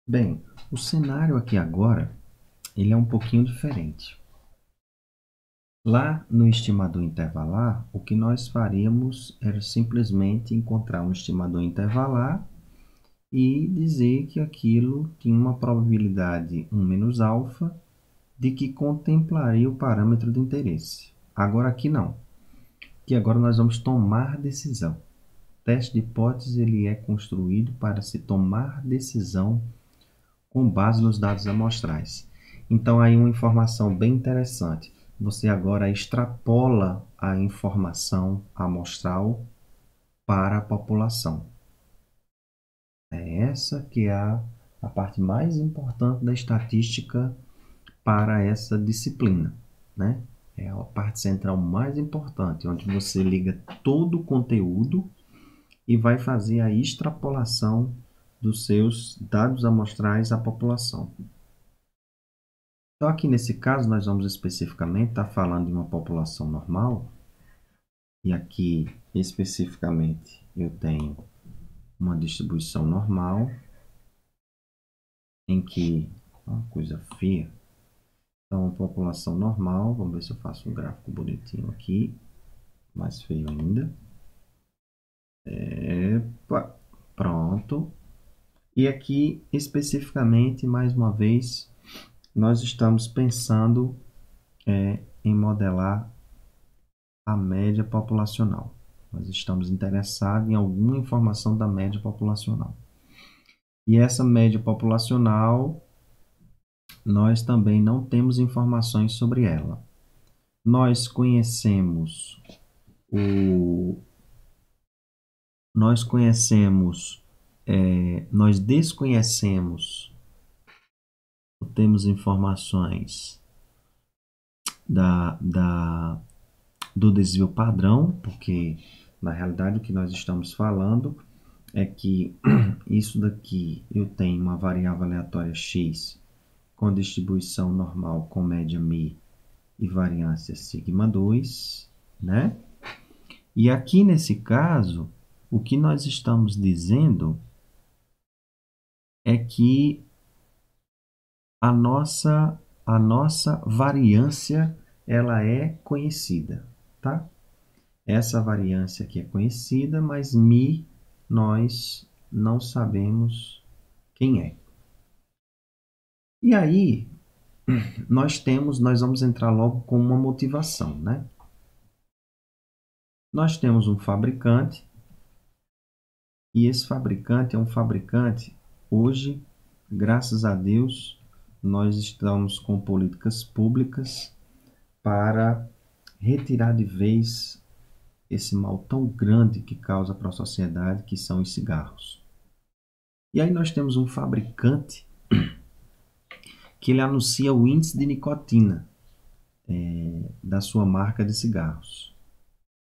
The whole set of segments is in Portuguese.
Bem, o cenário aqui agora, ele é um pouquinho diferente. Lá no estimador intervalar, o que nós faríamos era simplesmente encontrar um estimador intervalar e dizer que aquilo tinha uma probabilidade 1 menos alfa de que contemplaria o parâmetro de interesse. Agora aqui não, que agora nós vamos tomar decisão. O teste de hipótese ele é construído para se tomar decisão com base nos dados amostrais. Então, aí uma informação bem interessante. Você agora extrapola a informação amostral para a população. É essa que é a parte mais importante da estatística para essa disciplina, né? É a parte central mais importante, onde você liga todo o conteúdo e vai fazer a extrapolação dos seus dados amostrais à população. Então, aqui nesse caso, nós vamos especificamente estar falando de uma população normal, e aqui especificamente eu tenho uma distribuição normal, em que, uma coisa feia, então, uma população normal, vamos ver se eu faço um gráfico bonitinho aqui, mais feio ainda. Epa, pronto. E aqui, especificamente, mais uma vez, nós estamos pensando em modelar a média populacional. Nós estamos interessados em alguma informação da média populacional. E essa média populacional, nós também não temos informações sobre ela. Nós conhecemos o nós conhecemos nós desconhecemos, temos informações do desvio padrão, porque na realidade o que nós estamos falando é que isso daqui eu tenho uma variável aleatória x com distribuição normal com média μ e variância sigma 2, né? E aqui nesse caso, o que nós estamos dizendo é que a nossa variância ela é conhecida, tá? Essa variância aqui é conhecida, mas μ nós não sabemos quem é. E aí, nós vamos entrar logo com uma motivação, né? Nós temos um fabricante, e esse fabricante é um fabricante, hoje, graças a Deus, nós estamos com políticas públicas para retirar de vez esse mal tão grande que causa para a sociedade, que são os cigarros. E aí nós temos um fabricante que ele anuncia o índice de nicotina da sua marca de cigarros.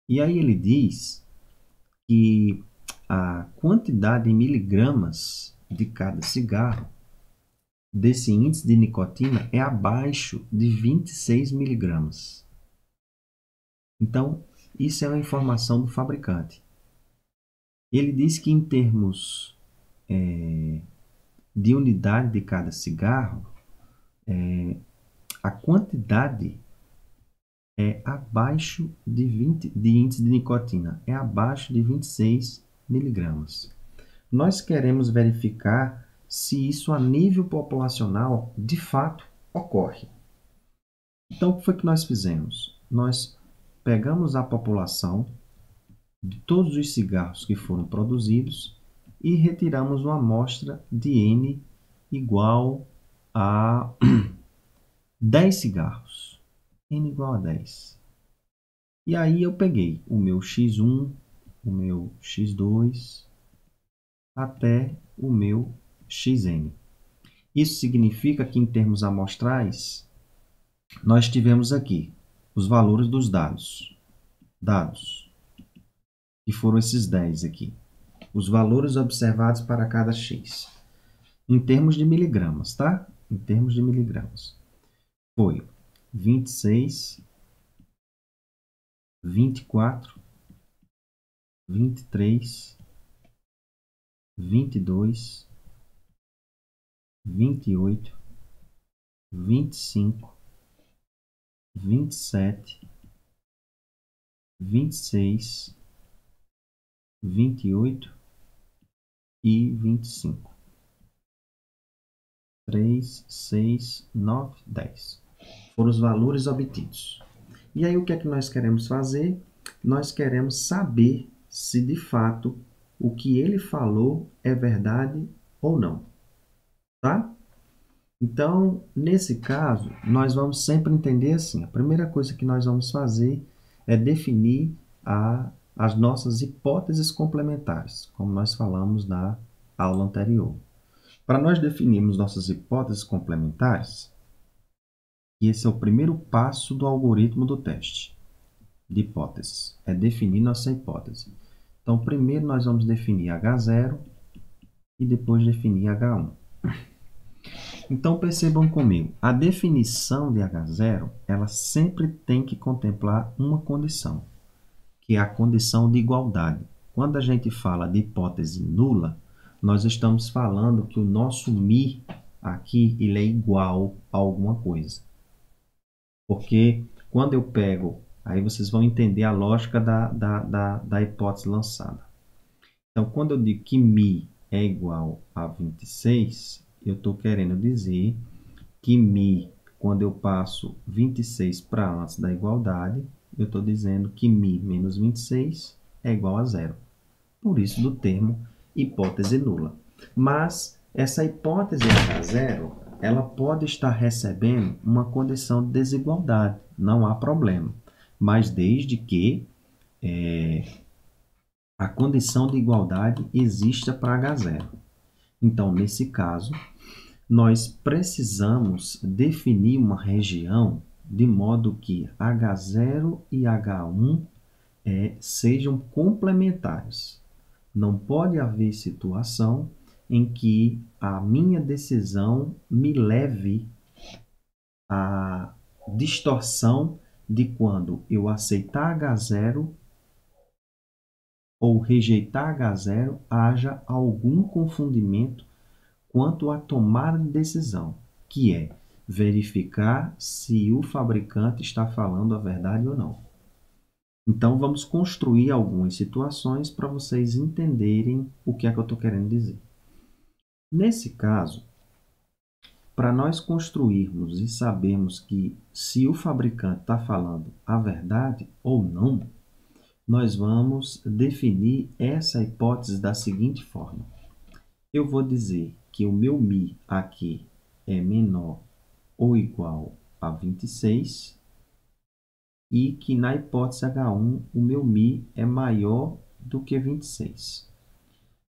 E aí ele diz que a quantidade em miligramas de cada cigarro desse índice de nicotina é abaixo de 26 miligramas. Então, isso é uma informação do fabricante. Ele diz que em termos de unidade de cada cigarro, a quantidade é abaixo de 20 de índice de nicotina, é abaixo de 26 miligramas. Nós queremos verificar se isso a nível populacional de fato ocorre. Então, o que foi que nós fizemos? Nós pegamos a população de todos os cigarros que foram produzidos e retiramos uma amostra de N igual a 10 cigarros. N igual a 10. E aí eu peguei o meu X1, o meu X2, até o meu Xn. Isso significa que, em termos amostrais, nós tivemos aqui os valores dos dados, que foram esses 10 aqui. Os valores observados para cada X. Em termos de miligramas, tá? Em termos de miligramas. Foi 26, 24, 23, 22, 28, 25, 27, 26, 28 e 25. 3, 6, 9, 10. Foram os valores obtidos. E aí o que é que nós queremos fazer? Nós queremos saber se de fato o que ele falou é verdade ou não. Tá? Então, nesse caso, nós vamos sempre entender assim. A primeira coisa que nós vamos fazer é definir as nossas hipóteses complementares, como nós falamos na aula anterior. Para nós definirmos nossas hipóteses complementares, e esse é o primeiro passo do algoritmo do teste de hipóteses, é definir nossa hipótese. Então, primeiro nós vamos definir H0 e depois definir H1. Então, percebam comigo, a definição de H0, ela sempre tem que contemplar uma condição, que é a condição de igualdade. Quando a gente fala de hipótese nula, nós estamos falando que o nosso μ aqui ele é igual a alguma coisa. Porque quando eu pego, aí vocês vão entender a lógica da hipótese lançada. Então, quando eu digo que μ é igual a 26, eu estou querendo dizer que μ, quando eu passo 26 para antes da igualdade, eu estou dizendo que μ menos 26 é igual a zero. Por isso, do termo hipótese nula. Mas essa hipótese H0, ela pode estar recebendo uma condição de desigualdade, não há problema. Mas desde que a condição de igualdade exista para H0. Então, nesse caso, nós precisamos definir uma região de modo que H0 e H1 sejam complementares. Não pode haver situação em que a minha decisão me leve à distorção de quando eu aceitar H0 ou rejeitar H0 haja algum confundimento quanto à tomada de decisão, que é verificar se o fabricante está falando a verdade ou não. Então, vamos construir algumas situações para vocês entenderem o que é que eu estou querendo dizer. Nesse caso, para nós construirmos e sabermos que se o fabricante está falando a verdade ou não, nós vamos definir essa hipótese da seguinte forma. Eu vou dizer que o meu μ aqui é menor ou igual a 26 e que na hipótese H1 o meu μ é maior do que 26.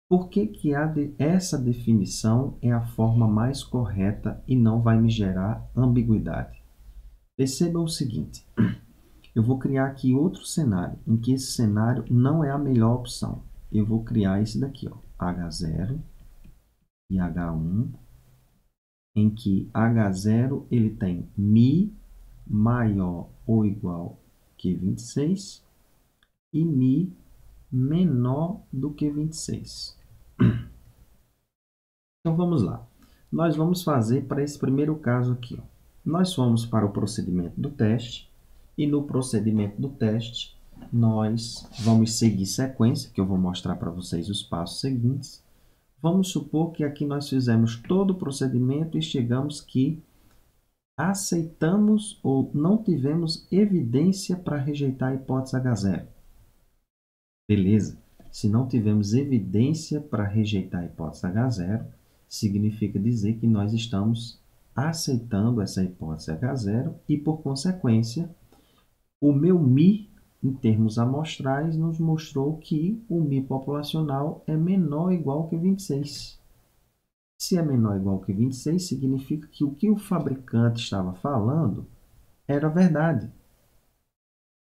Por que essa definição é a forma mais correta e não vai me gerar ambiguidade? Perceba o seguinte, eu vou criar aqui outro cenário, em que esse cenário não é a melhor opção. Eu vou criar esse daqui, ó, H0 e H1, em que H0 ele tem μ maior ou igual que 26 e μ menor do que 26. Então, vamos lá. Nós vamos fazer para esse primeiro caso aqui. Ó. Nós fomos para o procedimento do teste e no procedimento do teste nós vamos seguir sequência, que eu vou mostrar para vocês os passos seguintes. Vamos supor que aqui nós fizemos todo o procedimento e chegamos que aceitamos ou não tivemos evidência para rejeitar a hipótese H0. Beleza. Se não tivemos evidência para rejeitar a hipótese H0, significa dizer que nós estamos aceitando essa hipótese H0 e, por consequência, o meu μ, em termos amostrais, nos mostrou que o μ populacional é menor ou igual que 26. Se é menor ou igual que 26, significa que o que o fabricante estava falando era verdade.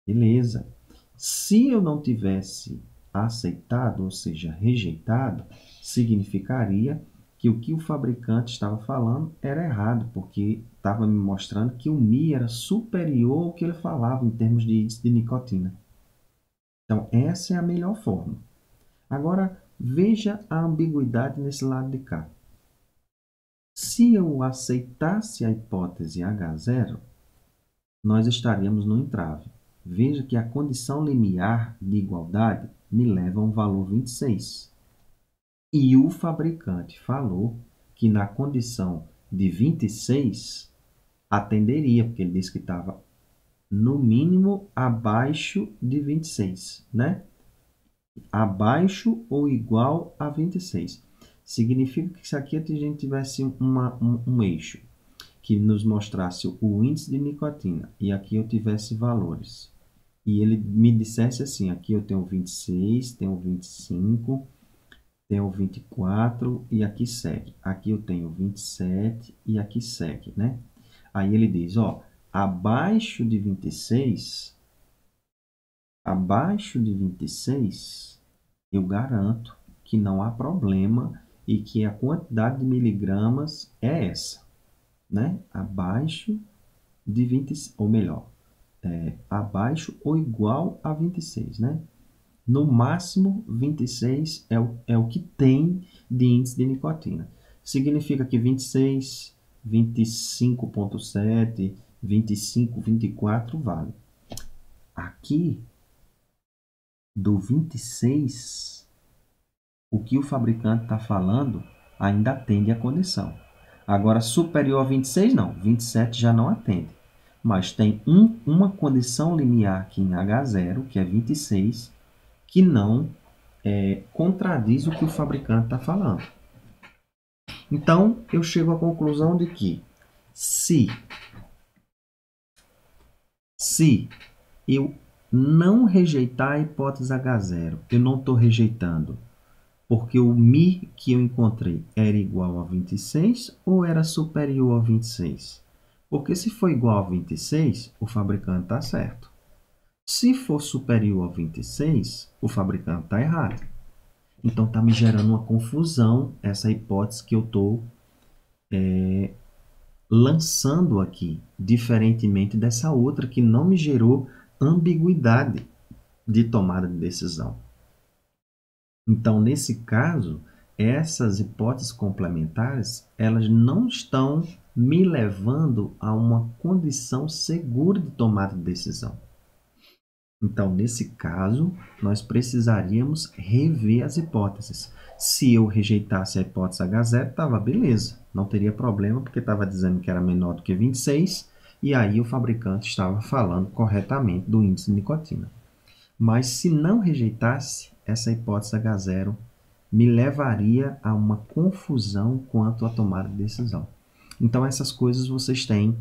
Beleza. Se eu não tivesse aceitado, ou seja, rejeitado, significaria que o que o fabricante estava falando era errado, porque estava me mostrando que o μ era superior ao que ele falava em termos de índice de nicotina. Então, essa é a melhor forma. Agora, veja a ambiguidade nesse lado de cá. Se eu aceitasse a hipótese H0, nós estaríamos no entrave. Veja que a condição limiar de igualdade me leva a um valor 26. E o fabricante falou que na condição de 26 atenderia, porque ele disse que estava no mínimo abaixo de 26, né? Abaixo ou igual a 26. Significa que se aqui a gente tivesse um eixo que nos mostrasse o índice de nicotina e aqui eu tivesse valores, e ele me dissesse assim, aqui eu tenho 26, tenho 25, tenho 24 e aqui segue. Aqui eu tenho 27 e aqui segue, né? Aí ele diz, ó, abaixo de 26, eu garanto que não há problema e que a quantidade de miligramas é essa, né? Abaixo de 20, ou melhor, abaixo ou igual a 26, né? No máximo, 26 é o que tem de índice de nicotina. Significa que 26, 25,7, 25, 24 vale. Aqui, do 26, o que o fabricante está falando ainda atende a condição. Agora, superior a 26, não. 27 já não atende. Mas tem uma condição limiar aqui em H0, que é 26, que não contradiz o que o fabricante está falando. Então, eu chego à conclusão de que se eu não rejeitar a hipótese H0, eu não estou rejeitando porque o Mi que eu encontrei era igual a 26 ou era superior a 26? Porque se for igual a 26, o fabricante está certo. Se for superior a 26, o fabricante está errado. Então, está me gerando uma confusão essa hipótese que eu estou lançando aqui, diferentemente dessa outra que não me gerou ambiguidade de tomada de decisão. Então, nesse caso, essas hipóteses complementares, elas não estão me levando a uma condição segura de tomada de decisão. Então, nesse caso, nós precisaríamos rever as hipóteses. Se eu rejeitasse a hipótese H0, estava beleza, não teria problema, porque estava dizendo que era menor do que 26, e aí o fabricante estava falando corretamente do índice de nicotina. Mas se não rejeitasse, essa hipótese H0 me levaria a uma confusão quanto à tomada de decisão. Então, essas coisas vocês têm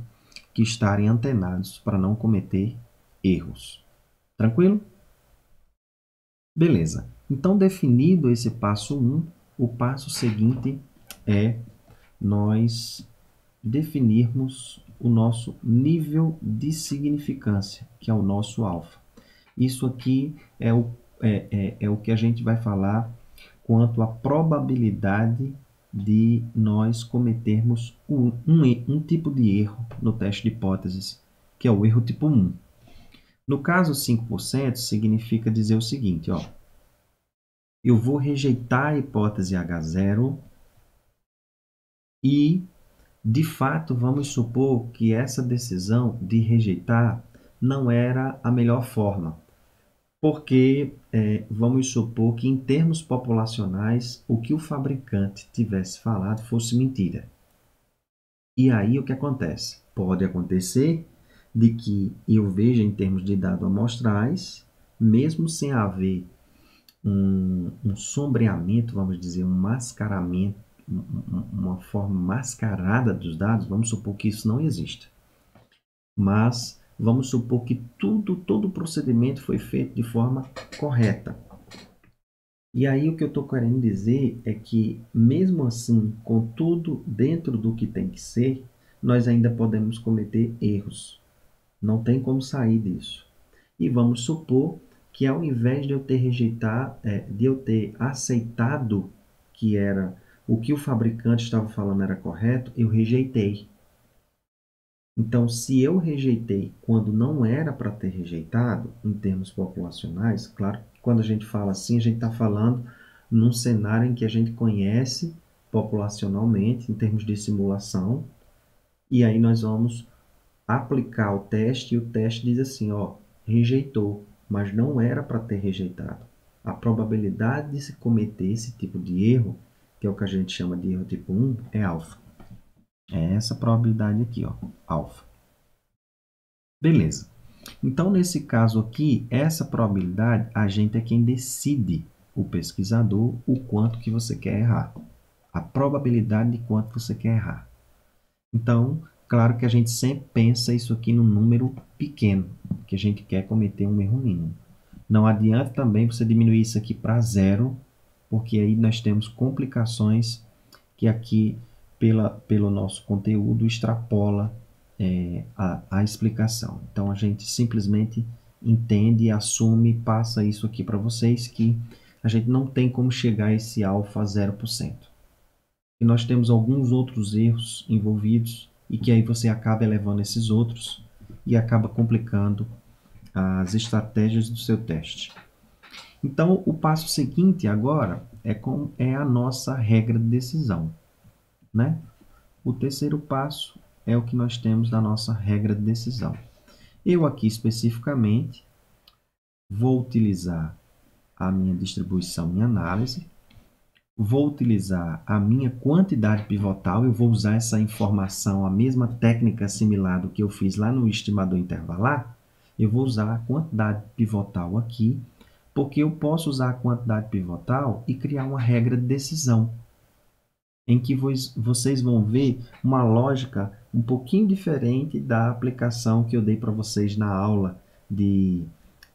que estarem antenados para não cometer erros. Tranquilo? Beleza. Então, definido esse passo 1, o passo seguinte é nós definirmos o nosso nível de significância, que é o nosso alfa. Isso aqui é o que a gente vai falar quanto à probabilidade de nós cometermos um tipo de erro no teste de hipóteses, que é o erro tipo 1. No caso 5%, significa dizer o seguinte, ó, eu vou rejeitar a hipótese H0 e, de fato, vamos supor que essa decisão de rejeitar não era a melhor forma, porque vamos supor que, em termos populacionais, o que o fabricante tivesse falado fosse mentira. E aí o que acontece? Pode acontecer de que eu veja em termos de dados amostrais, mesmo sem haver um sombreamento, vamos dizer, um mascaramento, uma forma mascarada dos dados, vamos supor que isso não exista. Mas vamos supor que todo o procedimento foi feito de forma correta. E aí o que eu estou querendo dizer é que, mesmo assim, com tudo dentro do que tem que ser, nós ainda podemos cometer erros. Não tem como sair disso. E vamos supor que, ao invés de eu ter aceitado que era o que o fabricante estava falando era correto, eu rejeitei. Então, se eu rejeitei quando não era para ter rejeitado, em termos populacionais, claro que quando a gente fala assim, a gente está falando num cenário em que a gente conhece populacionalmente, em termos de simulação, e aí nós vamos aplicar o teste, e o teste diz assim, ó, rejeitou, mas não era para ter rejeitado. A probabilidade de se cometer esse tipo de erro, que é o que a gente chama de erro tipo 1, é alfa. É essa probabilidade aqui, ó, alfa. Beleza. Então, nesse caso aqui, essa probabilidade, a gente é quem decide, o pesquisador, o quanto que você quer errar. A probabilidade de quanto você quer errar. Então, claro que a gente sempre pensa isso aqui num número pequeno, que a gente quer cometer um erro mínimo. Não adianta também você diminuir isso aqui para zero, porque aí nós temos complicações que aqui, pelo nosso conteúdo, extrapola a explicação. Então, a gente simplesmente entende, assume, passa isso aqui para vocês, que a gente não tem como chegar a esse alfa 0%. E nós temos alguns outros erros envolvidos e que aí você acaba elevando esses outros e acaba complicando as estratégias do seu teste. Então, o passo seguinte agora é a nossa regra de decisão, né? O terceiro passo é o que nós temos da nossa regra de decisão. Eu aqui especificamente vou utilizar a minha distribuição em análise, vou utilizar a minha quantidade pivotal, eu vou usar essa informação, a mesma técnica similar do que eu fiz lá no estimador intervalar, eu vou usar a quantidade pivotal aqui, porque eu posso usar a quantidade pivotal e criar uma regra de decisão, em que vocês vão ver uma lógica um pouquinho diferente da aplicação que eu dei para vocês na aula de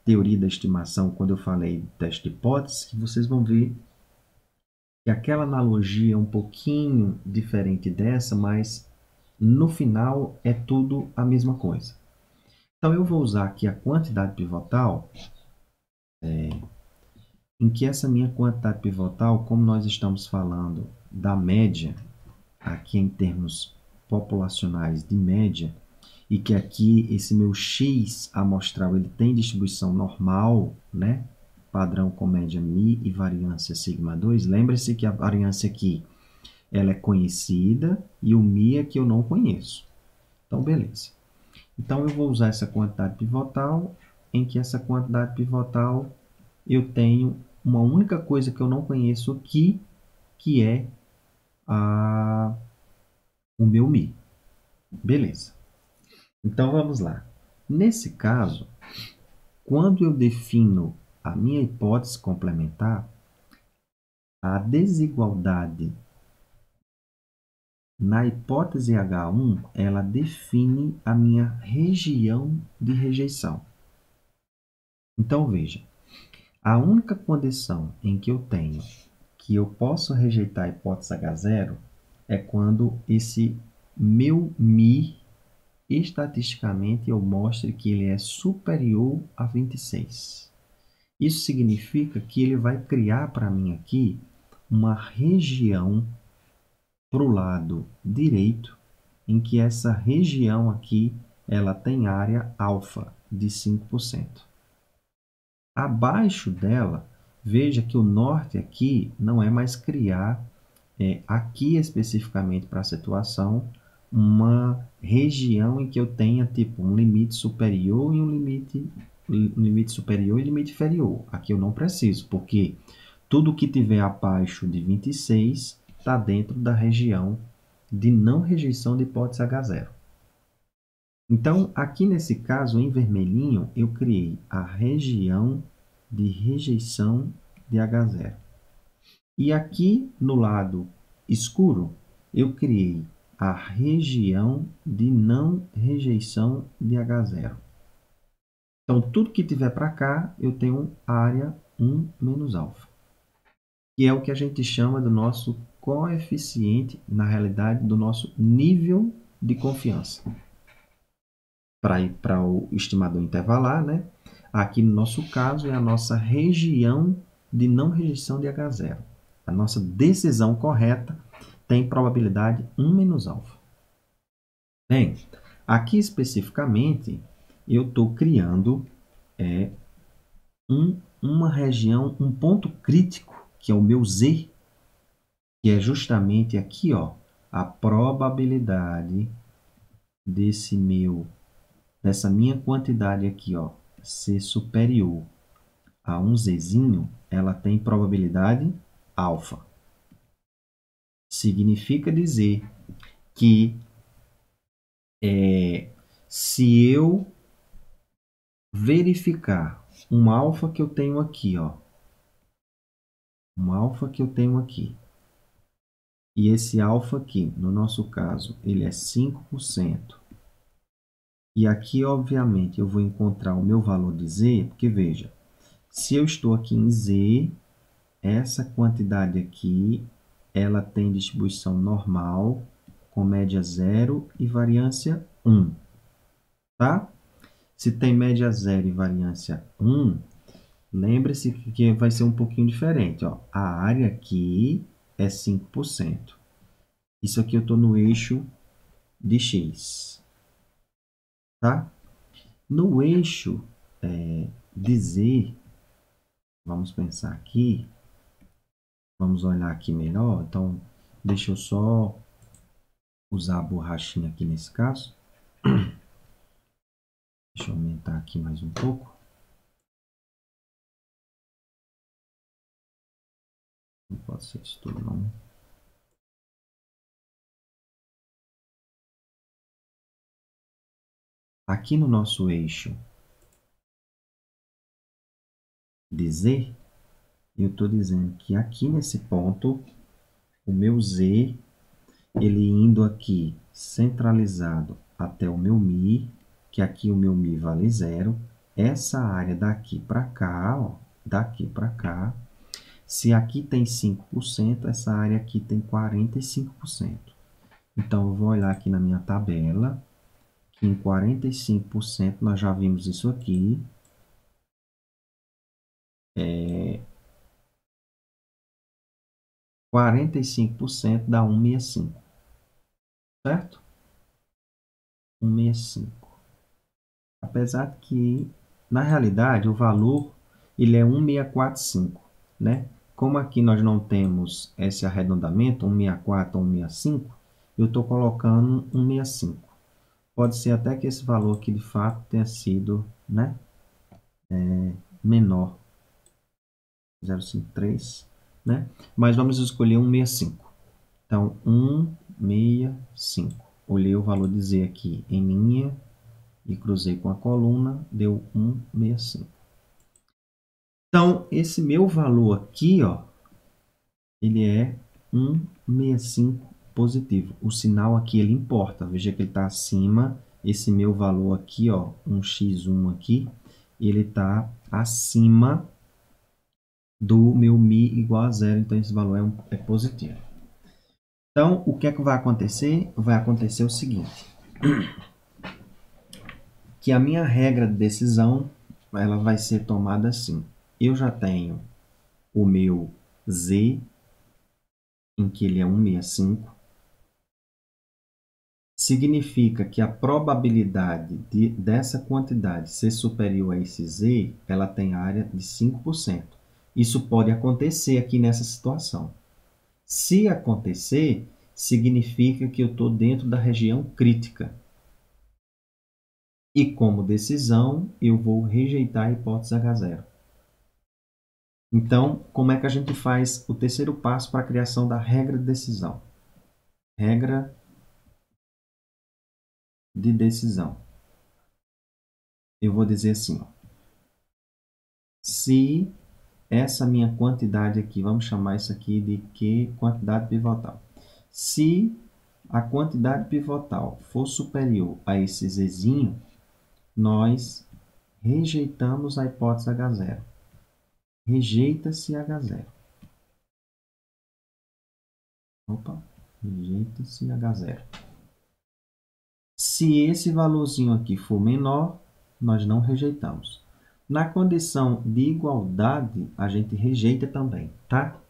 teoria da estimação, quando eu falei de teste de hipótese, que vocês vão ver que aquela analogia é um pouquinho diferente dessa, mas no final é tudo a mesma coisa. Então eu vou usar aqui a quantidade pivotal, em que essa minha quantidade pivotal, como nós estamos falando da média, aqui em termos populacionais de média, e que aqui esse meu X amostral ele tem distribuição normal, né? Padrão com média μ e variância sigma 2. Lembre-se que a variância aqui ela é conhecida e o μ é que eu não conheço. Então, beleza. Então, eu vou usar essa quantidade pivotal, em que essa quantidade pivotal eu tenho uma única coisa que eu não conheço aqui, que é o meu μ. Beleza. Então, vamos lá. Nesse caso, quando eu defino a minha hipótese complementar, a desigualdade na hipótese H1, ela define a minha região de rejeição. Então, veja, a única condição em que eu tenho que eu posso rejeitar a hipótese H0 é quando esse meu μ, estatisticamente, eu mostre que ele é superior a 26. Isso significa que ele vai criar para mim aqui uma região para o lado direito, em que essa região aqui ela tem área alfa de 5%. Abaixo dela, veja que o norte aqui não é mais criar, aqui especificamente para a situação, uma região em que eu tenha tipo um limite superior e um limite superior e limite inferior. Aqui eu não preciso, porque tudo que tiver abaixo de 26 está dentro da região de não rejeição de hipótese H0. Então, aqui nesse caso, em vermelhinho, eu criei a região de rejeição de H0. E aqui no lado escuro, eu criei a região de não rejeição de H0. Então, tudo que tiver para cá, eu tenho área 1 menos alfa, que é o que a gente chama do nosso coeficiente, na realidade, do nosso nível de confiança. Para ir para o estimador intervalar, né? Aqui no nosso caso é a nossa região de não rejeição de H0. A nossa decisão correta tem probabilidade 1 menos alfa. Bem, aqui especificamente eu estou criando uma região, um ponto crítico, que é o meu Z, que é justamente aqui, ó, a probabilidade dessa minha quantidade aqui, ó, ser superior a um zzinho, ela tem probabilidade alfa. Significa dizer que se eu verificar um alfa que eu tenho aqui, ó, um alfa que eu tenho aqui, e esse alfa aqui, no nosso caso, ele é 5%. E aqui, obviamente, eu vou encontrar o meu valor de z, porque veja, se eu estou aqui em z, essa quantidade aqui, ela tem distribuição normal, com média 0 e variância 1. Tá? Se tem média 0 e variância 1, lembre-se que vai ser um pouquinho diferente. Ó. A área aqui é 5%. Isso aqui eu estou no eixo de x. Tá? No eixo de z, vamos pensar aqui, vamos olhar aqui melhor. Então, deixa eu só usar a borrachinha aqui nesse caso. Deixa eu aumentar aqui mais um pouco. Não pode ser isso tudo, não. Aqui no nosso eixo de z, eu estou dizendo que aqui nesse ponto, o meu z, ele indo aqui centralizado até o meu mi, que aqui o meu mi vale 0, essa área daqui para cá, ó, daqui para cá, se aqui tem 5%, essa área aqui tem 45%. Então, eu vou olhar aqui na minha tabela, que em 45% nós já vimos isso aqui. 45% dá 165, certo? 165. Apesar que, na realidade, o valor ele é 1645, né? Como aqui nós não temos esse arredondamento, 164 ou 165, eu estou colocando 165. Pode ser até que esse valor aqui, de fato, tenha sido, né, menor, 0,53, né? Mas vamos escolher 165. Então, 165. Olhei o valor de z aqui em linha e cruzei com a coluna, deu 165. Então, esse meu valor aqui, ó, ele é 165 positivo. O sinal aqui, ele importa. Veja que ele está acima. Esse meu valor aqui, ó, 1x1 aqui, ele está acima do meu mi igual a 0. Então, esse valor é positivo. Então, o que é que vai acontecer? Vai acontecer o seguinte, que a minha regra de decisão, ela vai ser tomada assim. Eu já tenho o meu z, em que ele é 165. Significa que a probabilidade dessa quantidade ser superior a esse z, ela tem área de 5%. Isso pode acontecer aqui nessa situação. Se acontecer, significa que eu estou dentro da região crítica. E como decisão, eu vou rejeitar a hipótese H0. Então, como é que a gente faz o terceiro passo para a criação da regra de decisão? Regra de decisão. Eu vou dizer assim, ó, se essa minha quantidade aqui, vamos chamar isso aqui de Q, quantidade pivotal. Se a quantidade pivotal for superior a esse Zzinho, nós rejeitamos a hipótese H0. Rejeita-se H0. Opa, rejeita-se H0. Se esse valorzinho aqui for menor, nós não rejeitamos. Na condição de igualdade, a gente rejeita também, tá?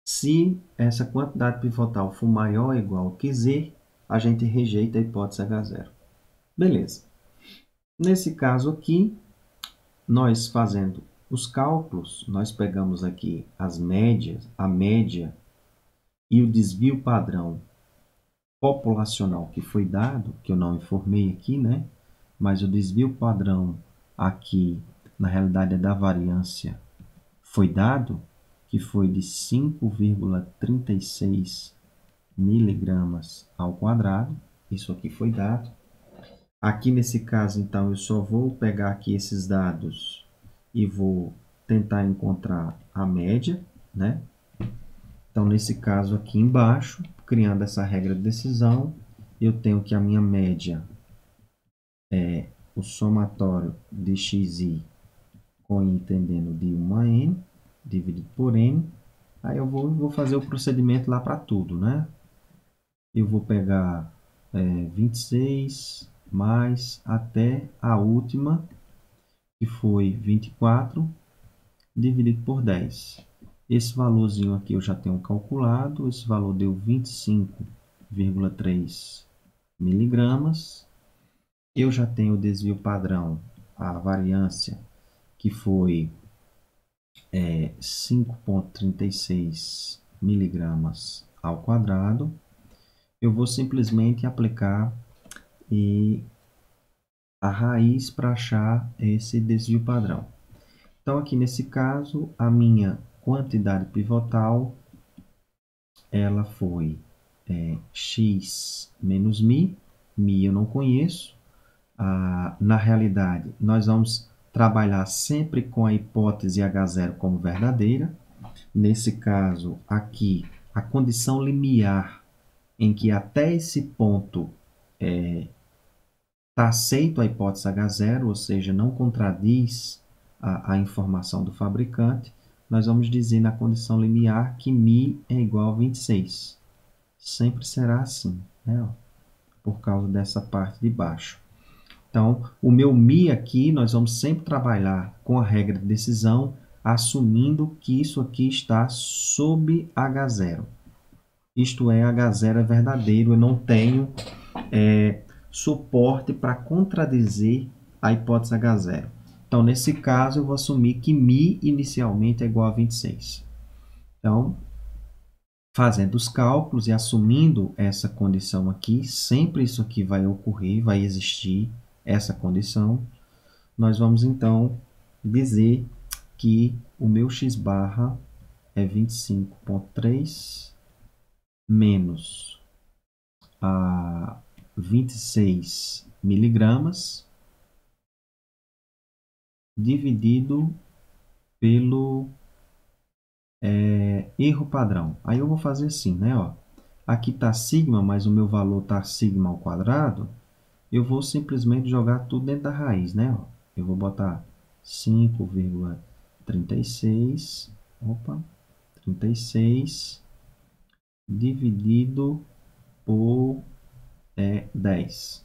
Se essa quantidade pivotal for maior ou igual que z, a gente rejeita a hipótese H0. Beleza. Nesse caso aqui, nós fazendo os cálculos, nós pegamos aqui as médias, a média e o desvio padrão populacional que foi dado, que eu não informei aqui, né? Mas o desvio padrão aqui, na realidade, é da variância, foi dado, que foi de 5,36 miligramas ao quadrado. Isso aqui foi dado. Aqui nesse caso, então, eu só vou pegar aqui esses dados e vou tentar encontrar a média, né? Então, nesse caso aqui embaixo, criando essa regra de decisão, eu tenho que a minha média é o somatório de xi com i tendendo de 1 a n, dividido por n. Aí eu vou fazer o procedimento lá para tudo, né? Eu vou pegar 26 mais até a última, que foi 24, dividido por 10. Esse valorzinho aqui eu já tenho calculado. Esse valor deu 25,3 miligramas. Eu já tenho o desvio padrão, a variância, que foi 5,36 miligramas ao quadrado. Eu vou simplesmente aplicar a raiz para achar esse desvio padrão. Então, aqui nesse caso, a minha quantidade pivotal ela foi x menos mi. Mi eu não conheço. Na realidade, nós vamos trabalhar sempre com a hipótese H0 como verdadeira. Nesse caso, aqui, a condição limiar em que até esse ponto está aceito a hipótese H0, ou seja, não contradiz a informação do fabricante, nós vamos dizer na condição limiar que mi é igual a 26. Sempre será assim, né? Por causa dessa parte de baixo. Então, o meu mi aqui, nós vamos sempre trabalhar com a regra de decisão, assumindo que isso aqui está sob H0. Isto é, H0 é verdadeiro, eu não tenho suporte para contradizer a hipótese H0. Então, nesse caso, eu vou assumir que mi inicialmente é igual a 26. Então, fazendo os cálculos e assumindo essa condição aqui, sempre isso aqui vai ocorrer, vai existir essa condição, nós vamos então dizer que o meu x barra é 25,3 menos a 26 miligramas dividido pelo erro padrão. Aí eu vou fazer assim, né? Ó, aqui está sigma, mas o meu valor está sigma ao quadrado. Eu vou simplesmente jogar tudo dentro da raiz, né? Ó, eu vou botar 5,36, 36 dividido por 10.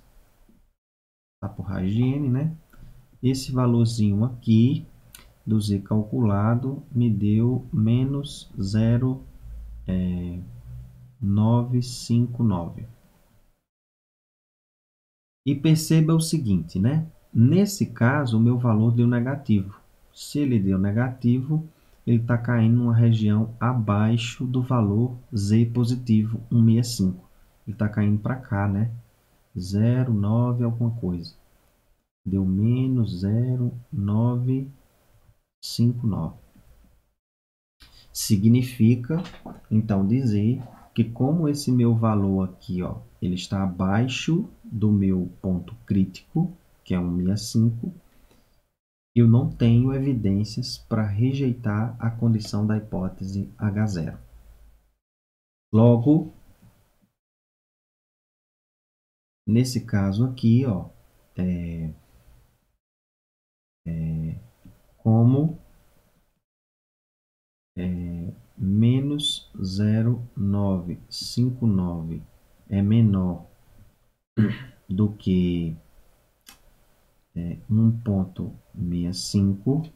Tá por raiz de n, né? Esse valorzinho aqui do z calculado me deu menos 0,959. E perceba o seguinte, né? Nesse caso, o meu valor deu negativo. Se ele deu negativo, ele está caindo numa região abaixo do valor z positivo, 165. Ele está caindo para cá, né? 0,9 alguma coisa. Deu menos 0,959. Significa, então, dizer que como esse meu valor aqui, ó, ele está abaixo do meu ponto crítico, que é 165, eu não tenho evidências para rejeitar a condição da hipótese H0. Logo, nesse caso aqui, ó, como menos 0,959 é menor do que 1,65,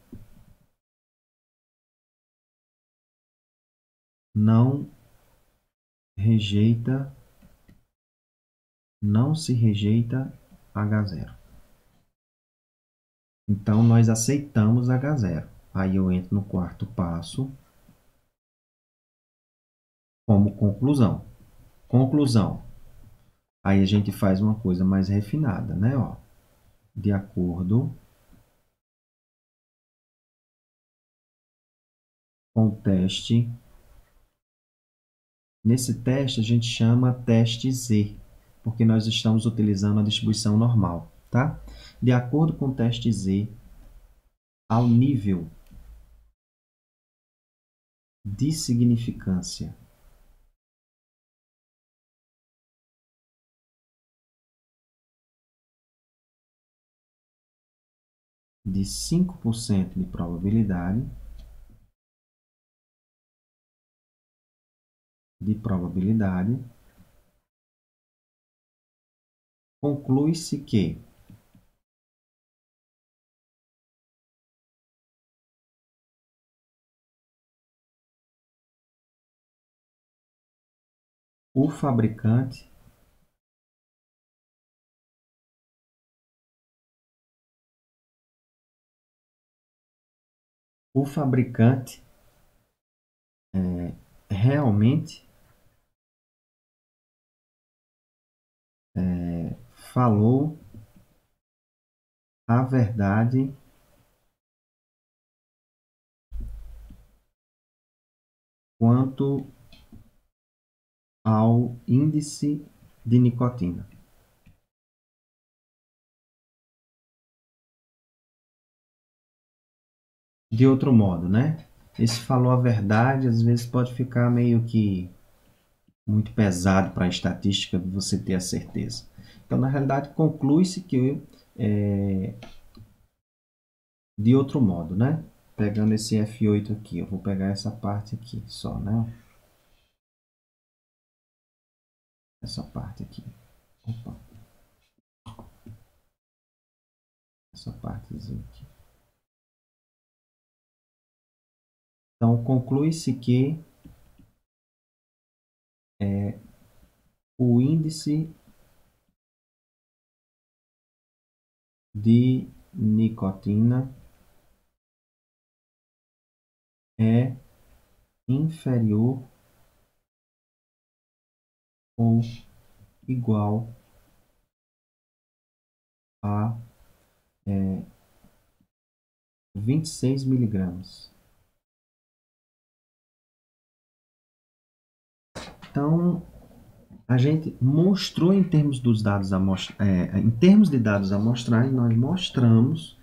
não se rejeita H0. Então, nós aceitamos H0. Aí eu entro no quarto passo, como conclusão. Conclusão. Aí a gente faz uma coisa mais refinada, né? Ó, de acordo com o teste. Nesse teste a gente chama teste Z, porque nós estamos utilizando a distribuição normal, tá? De acordo com o teste Z, ao nível de significância de 5% de probabilidade, conclui-se que o fabricante realmente falou a verdade quanto ao índice de nicotina. De outro modo, né? Esse falou a verdade, às vezes pode ficar meio que muito pesado para a estatística de você ter a certeza. Então, na realidade, conclui-se que de outro modo, né? Pegando esse F8 aqui, eu vou pegar essa parte aqui só, né? Essa parte aqui. Opa. Essa partezinha aqui. Então, conclui-se que o índice de nicotina é inferior ou igual a 26 miligramas. Então, a gente mostrou em termos dos dados em termos de dados amostrais, nós mostramos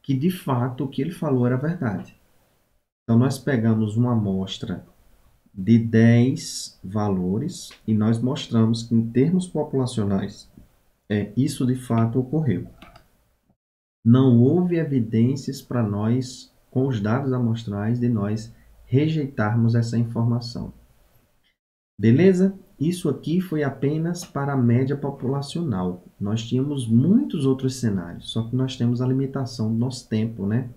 que de fato o que ele falou era verdade. Então, nós pegamos uma amostra de 10 valores e nós mostramos que em termos populacionais isso de fato ocorreu. Não houve evidências para nós, com os dados amostrais, de nós rejeitarmos essa informação. Beleza? Isso aqui foi apenas para a média populacional. Nós tínhamos muitos outros cenários, só que nós temos a limitação do nosso tempo, né?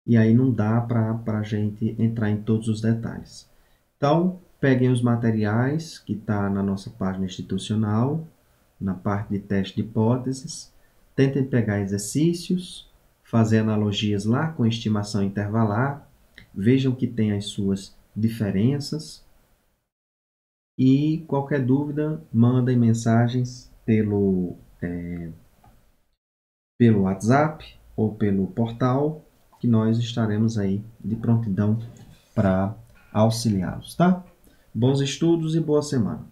E aí não dá para a gente entrar em todos os detalhes. Então, peguem os materiais que está na nossa página institucional, na parte de teste de hipóteses, tentem pegar exercícios, fazer analogias lá com estimação intervalar, vejam que tem as suas diferenças, e qualquer dúvida, mandem mensagens pelo WhatsApp ou pelo portal, que nós estaremos aí de prontidão para auxiliá-los, tá? Bons estudos e boa semana.